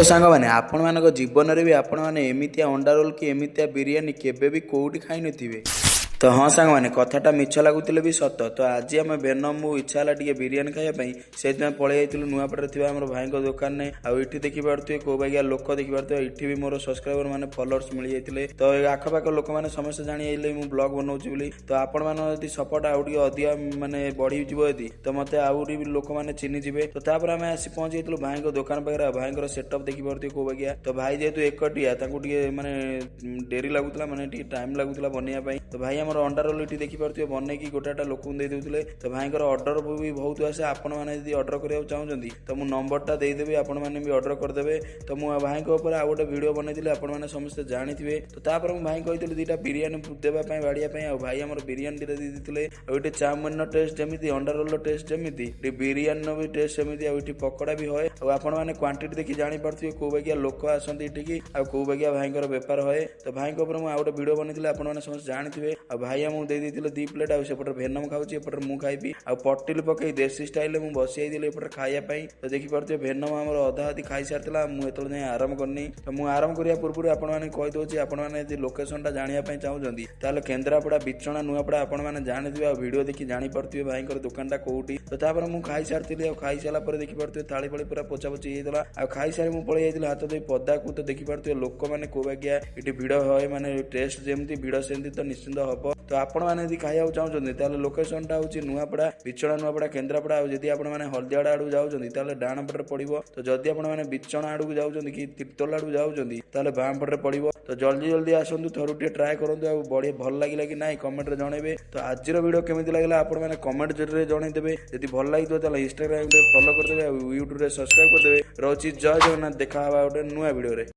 तो सांग मैंने आपण मान जीवन में भी आपण मैंने एमती अंडा रोल कि एमती बिरियानी केबे भी कौटी खाई नथिबे। तो हाँ सांग मैंने कथाटा मिछ लगुले भी सत। तो आज आम भेनम इच्छा है टे बिरियानी खायापी से पलि जाइलु नुआपड़े थी आम भाई दुकान में आठी देखिपे कौ बागिया लोक देखिपे इठी भी मोर सब्सक्राइबर मैंने फॉलोअर्स मिल जाते। तो आखपाख लोक मैंने समस्त जानी मु ब्लॉग बनाऊँ बोली। तो आपण मैंने सपोर्ट आउ अधिका मानने बढ़ी जी तो मत आउरी भी लोक मैंने चिन्ह जी। तो तापर आम आसी पहुंची जाइलु भाई दुकान पाखे भाई सेटअप देखिपे कौ बागिया। तो भाई जेहेतु एकटिया माने डेरी लगुला माने टाइम लगुला बनवाई। तो भाई आम अंडा रोल ये देखिपे बनईकि गोटाटा लोक देते। तो भाई अर्डर भी बहुत आसे आपण मैंने अर्डर करने चाहूँगी तो मुझे नंबरटा देदेवी आपण मैंने भी अर्डर करदे। तो मुझे भाई ऊपर आउ गोटे भिड बनई आपण मैंने समस्त जानी। तो तापर मुझे भाई कही दुटा बिरियानी देवाई बाड़िया भाई आम बिरियानी देते। ये चाउमिन टेस्ट जमी अंडा रोल टेस्ट जमी बिरियानी भी टेस्ट सेमती पकोड़ा भी हुए। आपण मैंने क्वांटिटी देखी जापे कौ बागिया लोक आसती इटिकी कौ बागिया भाई बेपार हुए। तो भाई मुझे आउ गोटे भिड बनई आपण मैंने समस्त जानी। भाई आमको दे 2 प्लेट आउटे भेनम खाऊँ एपटे मुझे खाइबी आ पटिल पकई देसी स्टाइल में बसी एपटे खायापी। तो देखिपे भेनम आम अधा अधी खाई सारी मुझे जाए आराम करनी। तो मुझे आराम करने पूर्व आपने कहीदे आपने लोकेशन जानापी चाहूँगी ताल केन्द्रापड़ा बिचना नुआपड़ा आपण मैंने जानी भिड देखी जापे भाई दुकानटा कौटी। तो तापर मुझे खाई सारी खाई सारापर देखिपे थाली फाड़ी पूरा पोछा पोछी होता आ खाई सारी मुझे पलि जाइए हाथ दे पदा को। तो देखिपे लोक मैंने कौ बागिया ये भिड़ हुए माने टेस्ट जमी भिड़ सेमती तो निश्चिंत हम। तो आपण मैंने खाया चाहते लोकेशन हूँ नुआपड़ा बिचना नुआपड़ा केन्द्रापड़ा। जदि आप हलदियाड़ा आड़ जाऊँगी डाण पटे पड़ो। तो जदि आप बिचना आड़ को जाऊँगी कि तीर्तोल आड़ जाऊँगी बाम पटे पड़ो। तो जल्दी जल्दी आसतु थोड़ा टे ट्राए करूँ बढ़िया भल लगे कि ना कमेंट जनइबे। तो आज वीडियो केमी लगे आप कमेंट जरिए जनईदेवे। जब भल लगे इंस्टाग्राम फॉलो करदे यूट्यूब सब्सक्राइब करदे। रोची जय जगन्नाथ देखा गोटे नुआ वीडियो।